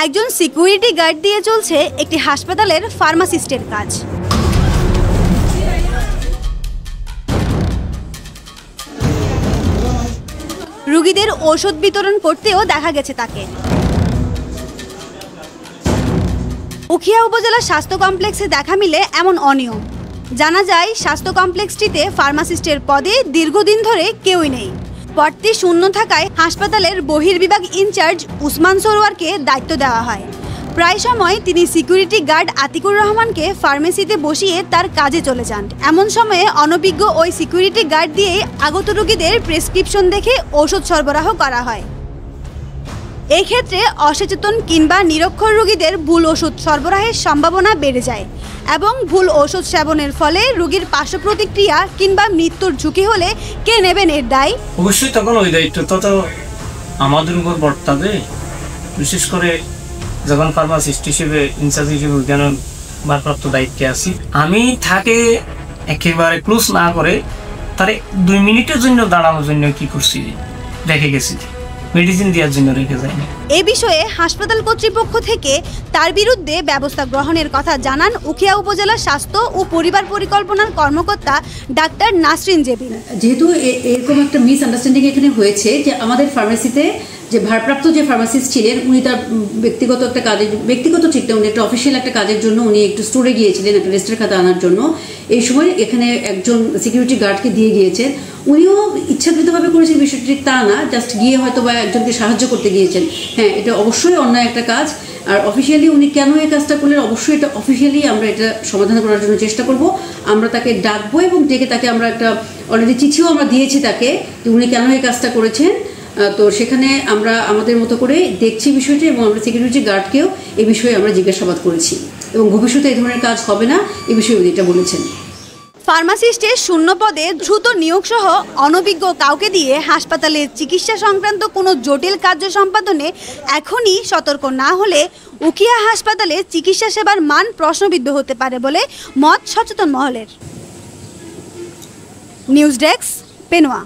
একজন security guard দিয়ে চলছে একটি হাসপাতালের ফার্মাসিস্টের কাজ। রোগীদের ওষুধ বিতরণ করতেও দেখা গেছে তাকে। উখিয়া উপজেলা স্বাস্থ্য কমপ্লেক্সে দেখা মিলে এমন অনিয়ম। জানা যায় স্বাস্থ্য কমপ্লেক্সটিতে ফার্মাসিস্টের পদে দীর্ঘদিন ধরে কেউই নেই। পদটি শূন্য থাকায় হাসপাতালের বহির্বিভাগ ইনচার্জ উসমান সরোয়ারকে দায়িত্ব দেওয়া হয়। প্রায় সময় তিনি সিকিউরিটি গার্ড আতিকুর রহমানকে ফার্মেসিতে বসিয়ে তার কাজে চলে যান। এমন সময়ে অনভিজ্ঞ ওই সিকিউরিটি গার্ড দিয়ে আগত রোগীদের প্রেসক্রিপশন দেখে ওষুধ সরবরাহ করা হয়। এই ক্ষেত্রে অসচেতন কিংবা নিরক্ষর রোগীদের ভুল ওষুধ সরবরাহের সম্ভাবনা বেড়ে যায় এবং ভুল ওষুধ সেবনের ফলে রোগীর পার্শ্ব প্রতিক্রিয়া কিংবা মৃত্যুর ঝুঁকি হলে কে নেবেন এর দায়? অবশ্যই তখন ওই দায়িত্বটা তো আমাদের উপর বর্তাবে। বিশেষ করে যখন ফার্মাসিস্ট হিসেবে ইনচার্জ হিসেবে যেন ভারপ্রাপ্ত দায়িত্বে আছি, আমি তাকে একেবারে ক্লোজ না করে তার 2 মিনিটের জন্য দাঁড়ানোর জন্য কি করছি রেখে গেছি, মেডিসিন দেওয়ার জন্য রেখে যায়নি। এ বিষয়ে হাসপাতাল কর্তৃপক্ষ থেকে তার বিরুদ্ধে ব্যবস্থা গ্রহণের কথা জানান উখিয়া উপজেলা স্বাস্থ্য ও পরিবার পরিকল্পনার কর্মকর্তা ডাক্তার নাসরিন জেবিন। যেহেতু এরকম একটা মিসআন্ডারস্ট্যান্ডিং এখানে হয়েছে যে আমাদের ফার্মেসিতে যে ভারপ্রাপ্ত যে ফার্মাসিস্ট ছিলেন উনি তার ব্যক্তিগত একটা কাজের, ব্যক্তিগত ঠিক না, উনি একটা অফিসিয়াল একটা কাজের জন্য উনি একটু স্টোরে গিয়েছিলেন একটা রেজিস্টার খাতা আনার জন্য। এই সময় এখানে একজন সিকিউরিটি গার্ডকে দিয়ে গিয়েছেন। উনিও ইচ্ছাকৃতভাবে করেছেন বিষয়টি তা না, জাস্ট গিয়ে হয়তো বা একজনকে সাহায্য করতে গিয়েছেন। হ্যাঁ, এটা অবশ্যই অন্যায় একটা কাজ। আর অফিসিয়ালি উনি কেন এই কাজটা করলেন, অবশ্যই এটা অফিসিয়ালি আমরা এটা সমাধান করার জন্য চেষ্টা করব। আমরা তাকে ডাকবো এবং ডেকে তাকে আমরা একটা অলরেডি চিঠিও আমরা দিয়েছি তাকে যে উনি কেন এই কাজটা করেছেন। তো সেখানে আমরা আমাদের মতো করে দেখছি বিষয়টি এবং আমরা সিকিউরিটি গার্ডকেও এই বিষয়ে আমরা জিজ্ঞাসাবাদ করেছি এবং ভবিষ্যতে এই ধরনের কাজ হবে না এই বিষয়ে উনি এটা বলেছেন। ফার্মাসিস্টের শূন্য পদে দ্রুত নিয়োগ সহ অনভিজ্ঞ কাউকে দিয়ে হাসপাতালে চিকিৎসা সংক্রান্ত কোনো জটিল কার্য সম্পাদনে এখনই সতর্ক না হলে উখিয়া হাসপাতালে চিকিৎসা সেবার মান প্রশ্নবিদ্ধ হতে পারে বলে মত সচেতন মহলের। News desk, Penowa.